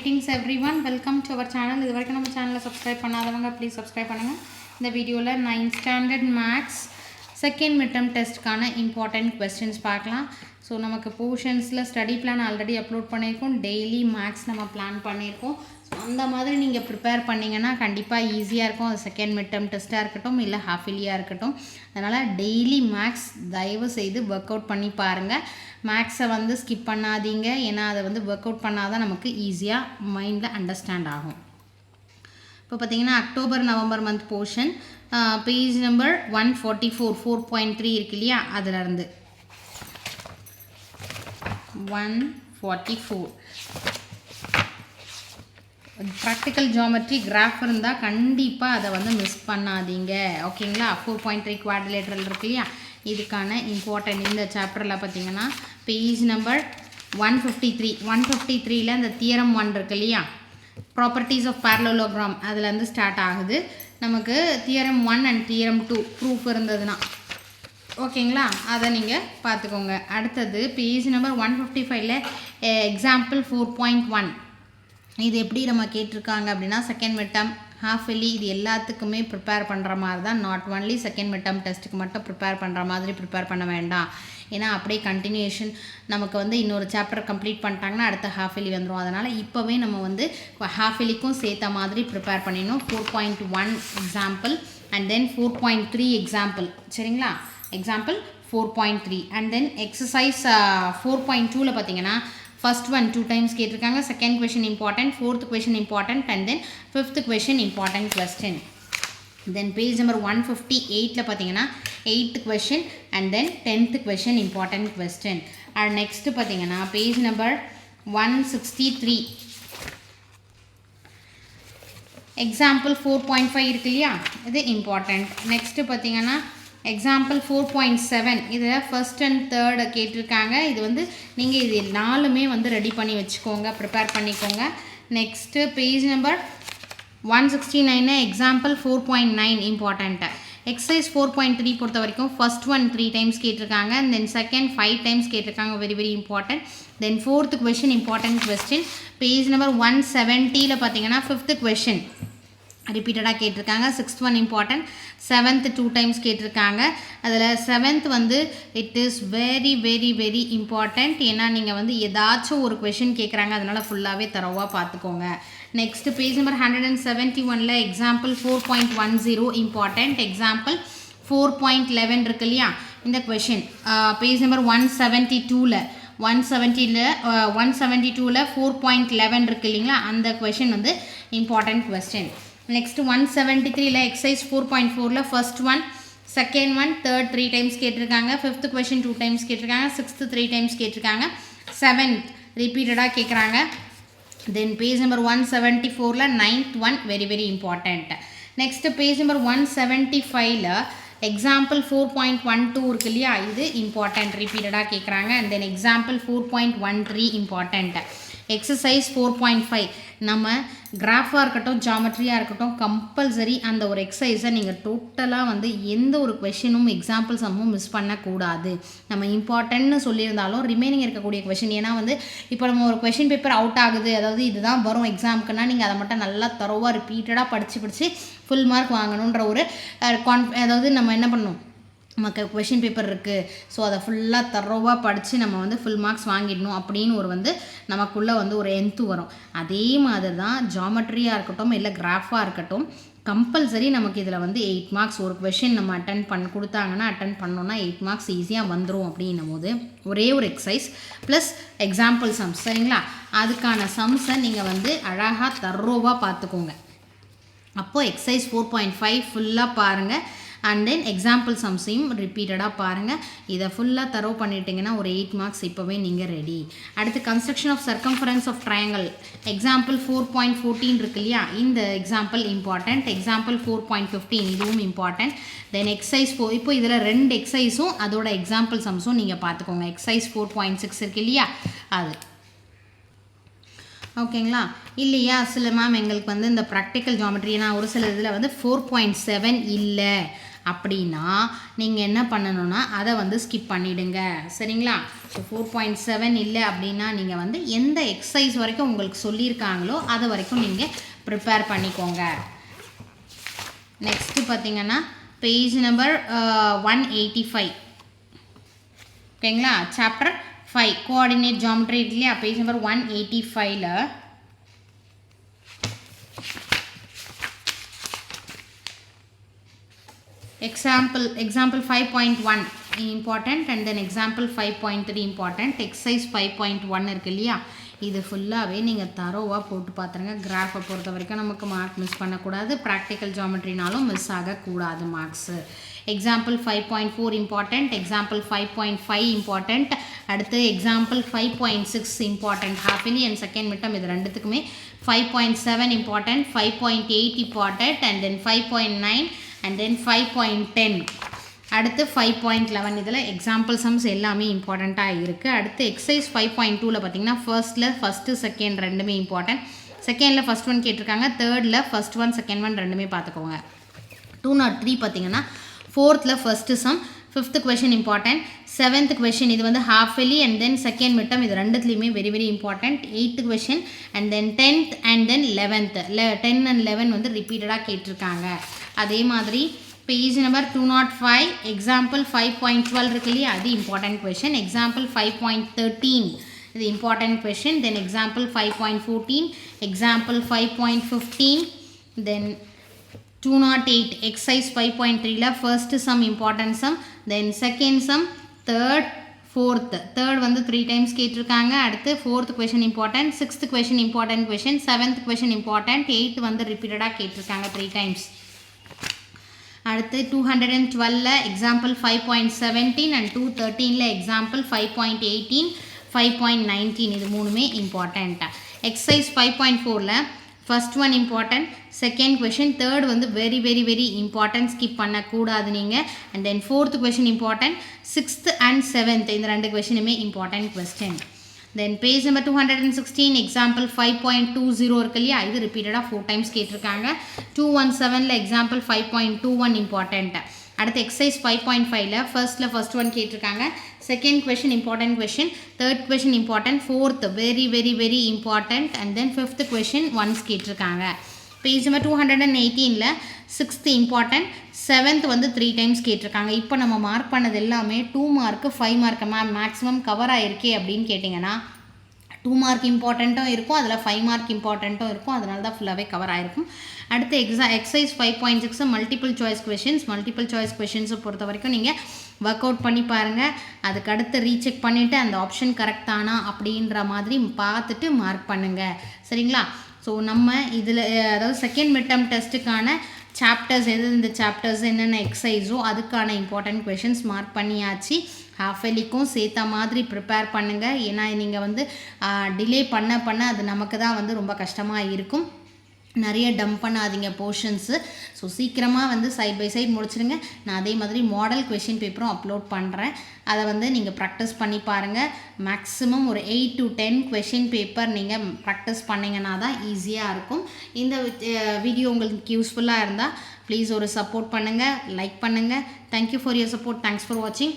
Greetings everyone, welcome to our channel. இது வரைக்கும் நம்ம சேனலை சப்ஸ்கிரைப் பண்ணாதவங்க ப்ளீஸ் சப்ஸ்கிரைப் பண்ணுங்கள். இந்த வீடியோவில் 9th standard maths second midterm டெஸ்ட்டுக்கான இம்பார்ட்டண்ட் கொஸ்டின்ஸ் பார்க்கலாம். ஸோ நமக்கு போர்ஷன்ஸில் ஸ்டடி பிளான் ஆல்ரெடி அப்லோட் பண்ணியிருக்கோம். டெய்லி மேக்ஸ் நம்ம பிளான் பண்ணியிருக்கோம். ஸோ அந்த மாதிரி நீங்கள் ப்ரிப்பேர் பண்ணிங்கன்னா கண்டிப்பாக ஈஸியாக இருக்கும். அது செகண்ட் மிட்டம் டெஸ்ட்டாக இருக்கட்டும் இல்லை ஹாஃப் இயர்லியாக இருக்கட்டும். அதனால் டெய்லி மேக்ஸ் தயவு செய்து ஒர்க் அவுட் பண்ணி பாருங்கள். மேக்ஸை வந்து ஸ்கிப் பண்ணாதீங்க, ஏன்னா அதை வந்து ஒர்க் அவுட் பண்ணால் தான் நமக்கு ஈஸியாக மைண்டில் அண்டர்ஸ்டாண்ட் ஆகும். இப்போ பார்த்தீங்கன்னா October November month portion page number 144 4.3 இருக்கு இல்லையா, அதிலிருந்து 144 ப்ராக்டிக்கல் ஜியோமெட்ரி கிராஃப் இருந்தால் கண்டிப்பாக அதை வந்து மிஸ் பண்ணாதீங்க. ஓகேங்களா? 4.3 குவாட்ரிலேட்டரல் இருக்கு இல்லையா, இதுக்கான இம்பார்ட்டன்ட் இந்த சாப்டரில் பார்த்தீங்கன்னா பேஜ் நம்பர் 153 இந்த தியரம் 1 இருக்கு இல்லையா, ப்ராப்பர்ட்டிஸ் ஆஃப் parallelogram அதுலேருந்து ஸ்டார்ட் ஆகுது. நமக்கு தியரம் 1 அண்ட் தியரம் 2 ப்ரூஃப் இருந்ததுன்னா ஓகேங்களா, அதை நீங்கள் பார்த்துக்கோங்க. அடுத்தது பேஜ் நம்பர் 155 எக்ஸாம்பிள் 4.1 இது எப்படி நம்ம கேட்டிருக்காங்க அப்படின்னா செகண்ட் மிட்டம் ஹாஃப் இயர்லி இது எல்லாத்துக்குமே ப்ரிப்பேர் பண்ணுற மாதிரி தான். நாட் ஒன்லி செகண்ட் மிட்டம் டெஸ்ட்டுக்கு மட்டும் ப்ரிப்பேர் பண்ணுற மாதிரி ப்ரிப்பேர் பண்ண வேண்டாம். ஏன்னா அப்படியே கண்டினியூஷன் நமக்கு வந்து இன்னொரு சாப்டர் கம்ப்ளீட் பண்ணிட்டாங்கன்னா அடுத்த ஹாஃப் இயர்லி வந்துடும். அதனால் இப்போவே நம்ம வந்து ஹாஃப் இயர்லிக்கும் சேர்த்த மாதிரி ப்ரிப்பேர் பண்ணிடணும். 4.1 எக்ஸாம்பிள் அண்ட் தென் 4.3 எக்ஸாம்பிள். சரிங்களா? எக்ஸாம்பிள் 4.3 அண்ட் தென் எக்ஸசைஸ் 4.2ல் பார்த்தீங்கன்னா ஃபர்ஸ்ட் ஒன் 2 times கேட்டிருக்காங்க. Second question important, fourth question important and then fifth question important question. Then page number 158 பார்த்தீங்கன்னா 8th question and then 10th question important question. And next பார்த்தீங்கன்னா page number 163 example 4.5 இருக்கு இல்லையா, இது important. Next பார்த்தீங்கன்னா example 4.7 இதில் first and third கேட்டிருக்காங்க. இது வந்து நீங்கள் இது நாலுமே வந்து ரெடி பண்ணி வச்சுக்கோங்க, ப்ரிப்பேர் பண்ணிக்கோங்க. Next page number 169 example 4.9 important. Exercise 4.3 பொறுத்த வரைக்கும் ஃபர்ஸ்ட் ஒன் 3 times கேட்டிருக்காங்க, தென் செகண்ட் 5 times கேட்டிருக்காங்க, வெரி வெரி இம்பார்ட்டன்ட். தென் fourth question important question. Page number 170 பார்த்தீங்கன்னா ஃபிஃப்த் கொஷின் ரிப்பீட்டடாக கேட்டிருக்காங்க. Sixth one important. Seventh 2 times கேட்டிருக்காங்க. அதில் செவன்த் வந்து it is very very very important. ஏன்னா நீங்கள் வந்து ஏதாச்சும் ஒரு கொஷின் கேட்குறாங்க, அதனால் ஃபுல்லாகவே தரவாக பார்த்துக்கோங்க. Next page number 171 example 4.10 important. Example 4.11 இருக்கு இல்லையா, இந்த கொஷின் பேஜ் நம்பர் 172 172 4.11 இருக்கு இல்லைங்களா, அந்த கொஷின் வந்து important question. Next 173 exercise 4.4 first one second one third 3 times கேட்டிருக்காங்க. ஃபிஃப்த் கொஷின் 2 times கேட்டிருக்காங்க. சிக்ஸ்த்து 3 times கேட்டிருக்காங்க. செவன்த் ரிப்பீட்டடாக கேட்குறாங்க. தென் page number 174 9th one very very important. Next page number 175 example 4.12 இருக்கு இல்லையா, இது இம்பார்ட்டண்ட், ரிப்பீட்டடாக கேட்குறாங்க. And then example 4.13 important. Exercise 4.5 நம்ம கிராஃபாக இருக்கட்டும் ஜாமெட்ரியாக இருக்கட்டும் கம்பல்சரி அந்த ஒரு எக்ஸசைஸை நீங்கள் டோட்டலாக வந்து எந்த ஒரு கொஷினும் எக்ஸாம்பிள் சம்மும் மிஸ் பண்ணக்கூடாது. நம்ம இம்பார்ட்டன்ட்னு சொல்லியிருந்தாலும் ரிமைனிங் இருக்கக்கூடிய கொஷின், ஏன்னா வந்து இப்போ நம்ம ஒரு கொஷின் பேப்பர் அவுட் ஆகுது, அதாவது இதுதான் வரும் எக்ஸாமுக்குன்னா நீங்கள் அதை மட்டும் நல்லா தரோவாக ரிப்பீட்டடாக படித்து ஃபுல் மார்க் வாங்கணுன்ற ஒரு அதாவது நம்ம என்ன பண்ணணும், நமக்கு கொஷின் பேப்பர் இருக்குது, ஸோ அதை ஃபுல்லாக தரோவாக படித்து நம்ம வந்து ஃபுல் மார்க்ஸ் வாங்கிடணும் அப்படின்னு ஒரு வந்து நமக்குள்ளே வந்து ஒரு எந்து வரும். அதே மாதிரி தான் ஜாமெட்ரியாக இருக்கட்டும் இல்லை கிராஃபாக இருக்கட்டும் கம்பல்சரி நமக்கு இதில் வந்து 8 marks ஒரு கொஷின் நம்ம கொடுத்தாங்கன்னா அட்டன் பண்ணோன்னா 8 marks ஈஸியாக வந்துடும். அப்படின்னும் போது ஒரே ஒரு எக்ஸசைஸ் ப்ளஸ் எக்ஸாம்பிள் சம்ஸ், சரிங்களா, அதுக்கான சம்ஸை நீங்கள் வந்து அழகாக தரோவாக பார்த்துக்கோங்க. அப்போது எக்ஸசைஸ் 4.5 ஃபுல்லாக பாருங்கள் அண்ட் தென் எக்ஸாம்பிள் சம்ஸையும் ரிப்பீட்டடாக பாருங்கள். இதை ஃபுல்லாக தரவு பண்ணிட்டீங்கன்னா ஒரு 8 marks இப்போவே நீங்கள் ரெடி. அடுத்து construction of circumference of triangle example 4.14 இருக்கு இல்லையா, இந்த எக்ஸாம்பிள் இம்பார்ட்டண்ட். எக்ஸாம்பிள் 4.15 இதுவும் இம்பார்ட்டண்ட். தென் எக்ஸசைஸ் இப்போ இதில் 2 எக்ஸசைஸும் அதோட எக்ஸாம்பிள் சம்ஸும் நீங்கள் பார்த்துக்கோங்க. எக்ஸசைஸ் 4.6 இருக்கு இல்லையா, அது ஓகேங்களா. இல்லையா சில மேம் எங்களுக்கு வந்து இந்த ப்ராக்டிக்கல் ஜாமெட்ரி, ஏன்னா ஒரு சில இதில் வந்து 4.7 இல்லை அப்படின்னா நீங்கள் என்ன பண்ணணும்னா அதை வந்து ஸ்கிப் பண்ணிவிடுங்க. சரிங்களா? ஸோ 4.7 இல்லை அப்படின்னா நீங்கள் வந்து எந்த எக்ஸசைஸ் வரைக்கும் உங்களுக்கு சொல்லியிருக்காங்களோ அது வரைக்கும் நீங்கள் ப்ரிப்பேர் பண்ணிக்கோங்க. நெக்ஸ்ட்டு பார்த்தீங்கன்னா பேஜ் நம்பர் 185. ஓகேங்களா? சாப்டர் 5 கோஆர்டினேட் ஜாமெட்ரி இல்லையா? பேஜ் நம்பர் 185ல் example 5.1 important and then example 5.3 important. exercise 5.1 இருக்கு இல்லையா? இது ஃபுல்லாகவே நீங்கள் தரோவாக போட்டு பார்த்துருங்க. கிராஃபை பொறுத்த வரைக்கும் நமக்கு மார்க் மிஸ் பண்ணக்கூடாது, ப்ராக்டிக்கல் ஜாமெட்ரினாலும் மிஸ் ஆகக்கூடாது marks. Example 5.4 important, example 5.5 important, அடுத்து example 5.6 important. Halfly and second midterm இது ரெண்டுத்துக்குமே 5.7 important, 5.8 important and then 5.9 and then 5.10. அடுத்து 5.11 இதில் எக்ஸாம்பிள் சம்ஸ் எல்லாமே இம்பார்ட்டண்ட்டாக இருக்குது. அடுத்து எக்ஸசைஸ் 5.2ல் பார்த்தீங்கன்னா ஃபஸ்ட்டு செகண்ட் ரெண்டுமே இம்பார்ட்டன்ட். செகண்டில் ஃபஸ்ட் ஒன் கேட்டிருக்காங்க, தேர்டில் ஃபஸ்ட் ஒன் செகண்ட் ஒன் ரெண்டுமே பார்த்துக்கோங்க. 203 பார்த்தீங்கன்னா ஃபோர்த்தில் first sum, fifth question important, seventh question இது வந்து halfly and then second midterm இது ரெண்டுத்துலேயுமே very very important. Eighth question and then 10th and then 11th 10 and 11 வந்து ரிப்பீட்டடாக கேட்டிருக்காங்க. அதே மாதிரி பேஜ் நம்பர் 205 எக்ஸாம்பிள் 5.12 இருக்கு இல்லையா? அது இம்பார்ட்டன்ட் கொஷின். எக்ஸாம்பிள் 5.13 இது important question. Then example 5.14, example 5.15, then 208 exercise 5.3ல first sum important sum, then second sum, third, third வந்து 3 டைம்ஸ் கேட்டிருக்காங்க. அடுத்து fourth question important, sixth question important question, seventh question important, 8 வந்து ரிப்பீட்டடாக கேட்டிருக்காங்க 3 டைம்ஸ். அடுத்து 212ல் எக்ஸாம்பிள் 5.17 அண்ட் 213ல் எக்ஸாம்பிள் 5.18, 5.19 இது மூணுமே இம்பார்ட்டண்ட். எக்ஸசைஸ் 5.4ல் first one important, second question, third வந்து very very very important, skip பண்ணக்கூடாது நீங்கள். And then fourth question important, sixth and seventh இந்த ரெண்டு கொஷினுமே important question. Then page number 216 example 5.20 இருக்கு இல்லையா? இது ரிப்பீட்டடாக 4 டைம்ஸ் கேட்டிருக்காங்க. 217ல் எக்ஸாம்பிள் 5.21 இம்பார்ட்டன்ட். அடுத்து எக்ஸசைஸ் 5.5ல் ஃபர்ஸ்ட் ஒன் கேட்டிருக்காங்க, second question important question, third question important, fourth very very very important and then fifth question once கேட்டிருக்காங்க. பேஜ் நம்பர் 218ல் சிக்ஸ்த்து இம்பார்ட்டன்ட், செவன்த் வந்து 3 டைம்ஸ் கேட்டிருக்காங்க. இப்போ நம்ம மார்க் பண்ணது எல்லாமே 2 மார்க்கு 5 மார்க்கு மேக்ஸிமம் கவர் ஆகிருக்கே அப்படின்னு கேட்டிங்கன்னா 2 மார்க் இம்பார்ட்டண்ட்டும் இருக்கும், அதில் 5 மார்க் இம்பார்ட்டண்ட்டும் இருக்கும், அதனால தான் ஃபுல்லாகவே கவர் ஆகிருக்கும். அடுத்து எக்ஸசைஸ் 5.6 மல்டிபிள் சாய்ஸ் கொஷின்ஸை பொறுத்த வரைக்கும் நீங்கள் ஒர்க் அவுட் பண்ணி பாருங்கள். அதுக்கு அடுத்து ரீசெக் பண்ணிவிட்டு அந்த ஆப்ஷன் கரெக்டானா அப்படின்ற மாதிரி பார்த்துட்டு மார்க் பண்ணுங்கள். சரிங்களா? ஸோ நம்ம இதில் அதாவது செகண்ட் மிட்டம் டெஸ்ட்டுக்கான சாப்டர்ஸ் இந்த சாப்டர்ஸ் என்னென்ன எக்ஸசைஸோ அதுக்கான இம்பார்ட்டன்ட் கொஷின்ஸ் மார்க் பண்ணியாச்சு. ஹாஃப்லிக்கும் சேர்த்த மாதிரி ப்ரிப்பேர் பண்ணுங்கள். ஏன்னா நீங்கள் வந்து டிலே பண்ண அது நமக்கு தான் வந்து ரொம்ப கஷ்டமாக இருக்கும். நிறைய டம்ப் பண்ணாதீங்க போர்ஷன்ஸு. ஸோ சீக்கிரமாக வந்து சைட் பை சைட் முடிச்சிடுங்க. நான் அதே மாதிரி மாடல் கொஷின் பேப்பரும் அப்லோட் பண்ணுறேன், அதை வந்து நீங்கள் ப்ராக்டிஸ் பண்ணி பாருங்கள். மேக்ஸிமம் ஒரு 8 to 10 கொஷின் பேப்பர் நீங்கள் ப்ராக்டிஸ் பண்ணிங்கன்னா தான் ஈஸியாக இருக்கும். இந்த வீடியோ உங்களுக்கு யூஸ்ஃபுல்லாக இருந்தால் ப்ளீஸ் ஒரு சப்போர்ட் பண்ணுங்கள், லைக் பண்ணுங்கள். Thank you for your support. Thanks for வாட்சிங்.